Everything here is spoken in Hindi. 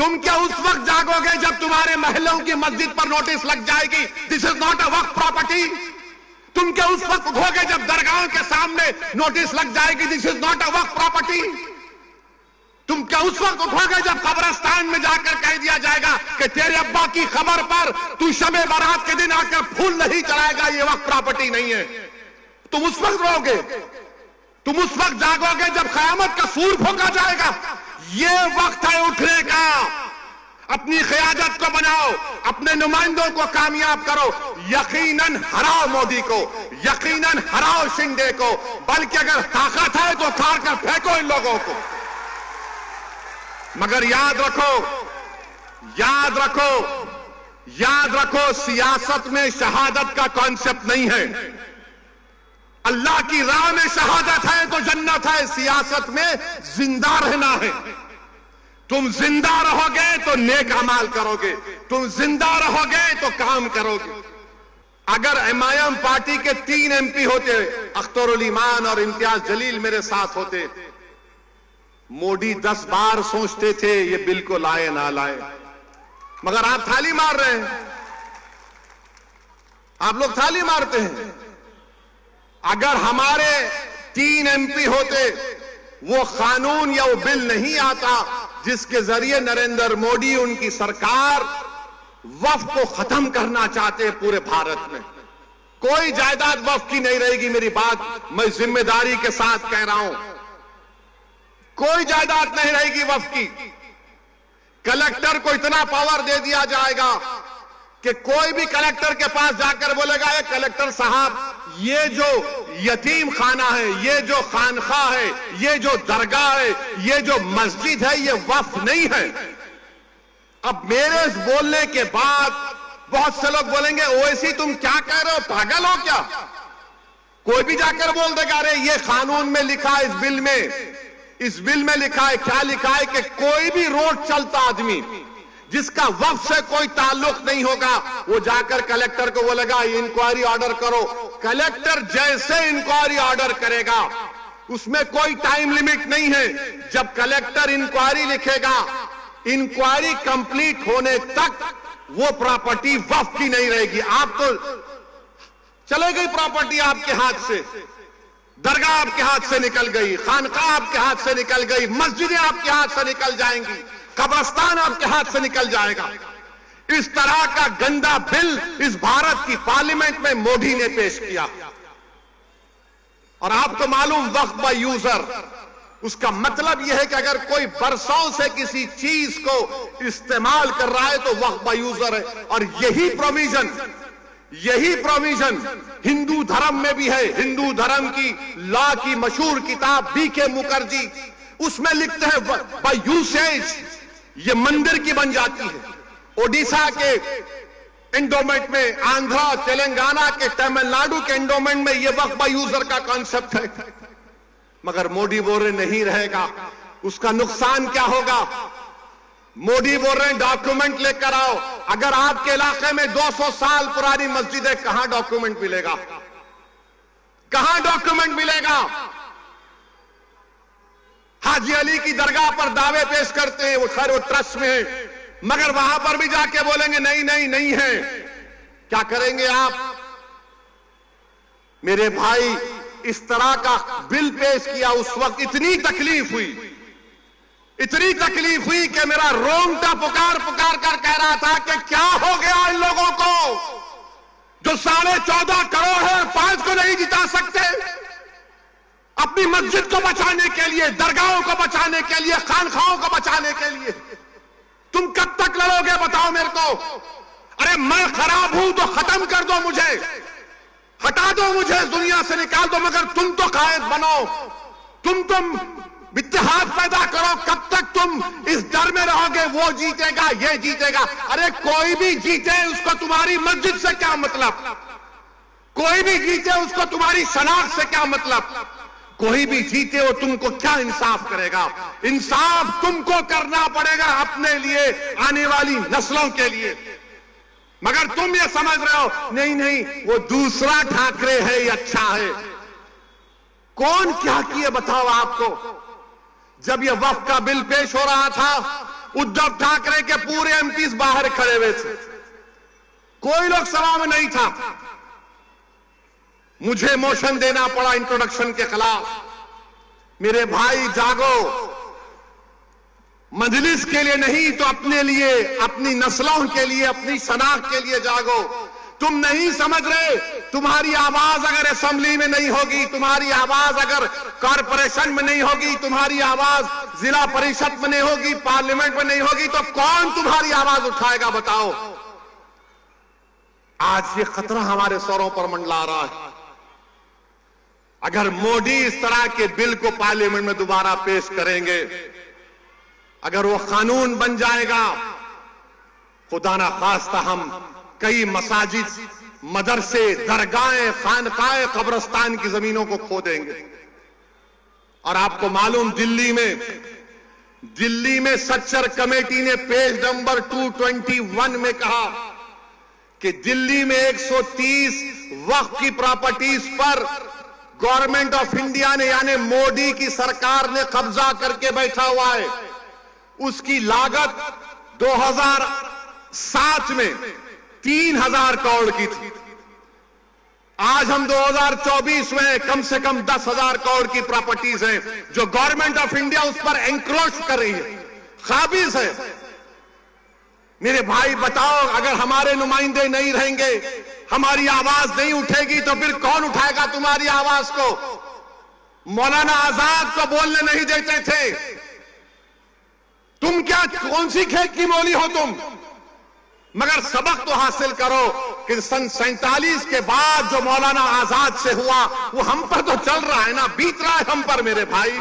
तुम क्या उस वक्त जागोगे जब तुम्हारे महलों की मस्जिद पर नोटिस लग जाएगी, this is not a Waqf property? तुम क्या उस वक्त उठोगे जब दरगाहों के सामने नोटिस लग जाएगी, this is not a Waqf property? तुम क्या उस वक्त उठोगे जब कब्रिस्तान में जाकर कह दिया जाएगा कि तेरे अब्बा की खबर पर तू शबे बारात के दिन आकर फूल नहीं चढ़ाएगा, ये वक्फ प्रॉपर्टी नहीं है? तुम उस वक्त रोगे, तुम उस वक्त जागोगे जब क़यामत का सूर फूंका जाएगा। ये वक्त है उठने का। अपनी क़यादत को बनाओ, अपने नुमाइंदों को कामयाब करो। यकीनन हराओ मोदी को, यकीनन हराओ शिंदे को, बल्कि अगर ताकत है तो उखाड़ कर फेंको इन लोगों को। मगर याद रखो, याद रखो, याद रखो, सियासत में शहादत का कॉन्सेप्ट नहीं है। अल्लाह की राह में शहादत है तो जन्नत है, सियासत में जिंदा रहना है। तुम जिंदा रहोगे तो नेक अमाल करोगे, तुम जिंदा रहोगे तो काम करोगे। अगर एमआईएम पार्टी के 3 एमपी होते, अख्तरुल ईमान और इम्तियाज जलील मेरे साथ होते, मोदी 10 बार सोचते थे ये बिल को लाए ना लाए। मगर आप थाली मार रहे हैं, आप लोग थाली मारते हैं। अगर हमारे 3 एमपी होते, वो कानून या वो बिल नहीं आता जिसके जरिए नरेंद्र मोदी उनकी सरकार वक्फ को खत्म करना चाहते हैं पूरे भारत में। कोई जायदाद वक्फ की नहीं रहेगी, मेरी बात मैं जिम्मेदारी के साथ कह रहा हूं। कोई जायदाद नहीं रहेगी वक्फ की। कलेक्टर को इतना पावर दे दिया जाएगा कि कोई भी कलेक्टर के पास जाकर बोलेगा, ये कलेक्टर साहब, ये जो यतीम खाना है, ये जो खानखा है, ये जो दरगाह है, ये जो मस्जिद है, ये वक्फ नहीं है। अब मेरे इस बोलने के बाद बहुत से लोग बोलेंगे, ओवैसी तुम क्या कह रहे हो, पागल हो क्या? कोई भी जाकर बोल देगा, अरे ये कानून में लिखा है, इस बिल में लिखा है। क्या लिखा है कि कोई भी रोड चलता आदमी जिसका वक्फ से कोई ताल्लुक नहीं होगा, वो जाकर कलेक्टर को बोलेगा इंक्वायरी ऑर्डर करो। कलेक्टर जैसे इंक्वायरी ऑर्डर करेगा, उसमें कोई टाइम लिमिट नहीं है। जब कलेक्टर इंक्वायरी लिखेगा, इंक्वायरी कंप्लीट होने तक वो प्रॉपर्टी वक्फ की नहीं रहेगी। आप तो चले गई प्रॉपर्टी आपके हाथ से, दरगाह आपके हाथ से निकल गई, खानका आपके हाथ से निकल गई, मस्जिदें आपके हाथ से निकल जाएंगी, कब्रिस्तान आपके हाथ से निकल जाएगा। इस तरह का गंदा बिल इस भारत की पार्लियामेंट में मोदी ने पेश किया। और आपको मालूम, वक्फ बाय यूजर, उसका मतलब यह है कि अगर कोई बरसों से किसी चीज को इस्तेमाल कर रहा है तो वक्फ बाय यूजर है। और यही प्रोविजन हिंदू धर्म में भी है। हिंदू धर्म की लॉ की मशहूर किताब बीके मुखर्जी, उसमें लिखते हैं बाय यूसेज ये मंदिर की बन जाती है। ओडिशा के एंडोमेंट में, आंध्रा, तेलंगाना के, तमिलनाडु के एंडोमेंट में ये वक्फ बाय यूजर का कॉन्सेप्ट है। मगर मोदी बोल रहे नहीं रहेगा। उसका नुकसान क्या होगा? मोदी बोल रहे हैं डॉक्यूमेंट लेकर आओ। अगर आपके इलाके में 200 साल पुरानी मस्जिद है, कहां डॉक्यूमेंट मिलेगा? कहां डॉक्यूमेंट मिलेगा? हाजी अली की दरगाह पर दावे पेश करते हैं, वो खैर वो ट्रस्ट में है, मगर वहां पर भी जाके बोलेंगे नहीं नहीं नहीं है। क्या करेंगे आप? मेरे भाई, इस तरह का बिल पेश किया, उस वक्त इतनी तकलीफ हुई कि मेरा रोंगटा पुकार पुकार कर कह रहा था कि क्या हो गया इन लोगों को जो 14.5 करोड़ है, 5 को नहीं जिता सकते। अपनी मस्जिद को बचाने के लिए, दरगाहों को बचाने के लिए, खानखाओं को बचाने के लिए तुम कब तक लड़ोगे बताओ मेरे को? अरे मैं खराब हूं तो खत्म कर दो मुझे, हटा दो मुझे, दुनिया से निकाल दो, मगर तुम तो कायद बनो, तुम इत्तेहाद पैदा करो। कब तक तुम इस डर में रहोगे वो जीतेगा, ये जीतेगा? अरे कोई भी जीते उसको तुम्हारी मस्जिद से क्या मतलब? कोई भी जीते उसको तुम्हारी शनाख्त से क्या मतलब? कोई भी जीते हो तुमको क्या इंसाफ करेगा? इंसाफ तुमको करना पड़ेगा अपने लिए, आने वाली नस्लों के लिए। मगर तुम ये समझ रहे हो नहीं नहीं वो दूसरा ठाकरे है, ये अच्छा है। कौन क्या किए बताओ आपको? जब ये वक्फ का बिल पेश हो रहा था, उद्धव ठाकरे के पूरे एमपीज बाहर खड़े हुए थे, कोई लोग सभा में नहीं था। मुझे मोशन देना पड़ा इंट्रोडक्शन के खिलाफ। मेरे भाई जागो, मजलिस के लिए नहीं तो अपने लिए, अपनी नस्लों के लिए, अपनी शनाख्त के लिए जागो। तुम नहीं समझ रहे, तुम्हारी आवाज अगर असेंबली में नहीं होगी, तुम्हारी आवाज अगर कॉरपोरेशन में नहीं होगी, तुम्हारी आवाज जिला परिषद में नहीं होगी, पार्लियामेंट में नहीं होगी, तो कौन तुम्हारी आवाज उठाएगा बताओ। आज ये खतरा हमारे सरों पर मंडला रहा है। अगर मोदी इस तरह के बिल को पार्लियामेंट में दोबारा पेश करेंगे, अगर वो कानून बन जाएगा, खुदा ना खास्ता हम कई मसाजिद, मदरसे, दरगाहें, खानकाएं, कब्रिस्तान की जमीनों को खो देंगे। और आपको मालूम, दिल्ली में सच्चर कमेटी ने पेज नंबर 221 में कहा कि दिल्ली में 130 वक्फ की प्रॉपर्टीज पर गवर्नमेंट ऑफ इंडिया ने, यानी मोदी की सरकार ने कब्जा करके बैठा हुआ है। उसकी लागत 2007 में 3000 करोड़ की थी। आज हम 2024 में कम से कम 10,000 करोड़ की प्रॉपर्टीज हैं जो गवर्नमेंट ऑफ इंडिया उस पर एंक्रोच कर रही है, काबिज है। मेरे भाई बताओ, अगर हमारे नुमाइंदे नहीं रहेंगे, हमारी आवाज नहीं उठेगी, तो फिर कौन उठाएगा तुम्हारी आवाज को? मौलाना आजाद को बोलने नहीं देते थे। तुम क्या, कौन सी खेत की मोली हो तुम? मगर सबक तो हासिल करो कि सन 47 के बाद जो मौलाना आजाद से हुआ वो हम पर तो चल रहा है ना, बीत रहा है हम पर मेरे भाई।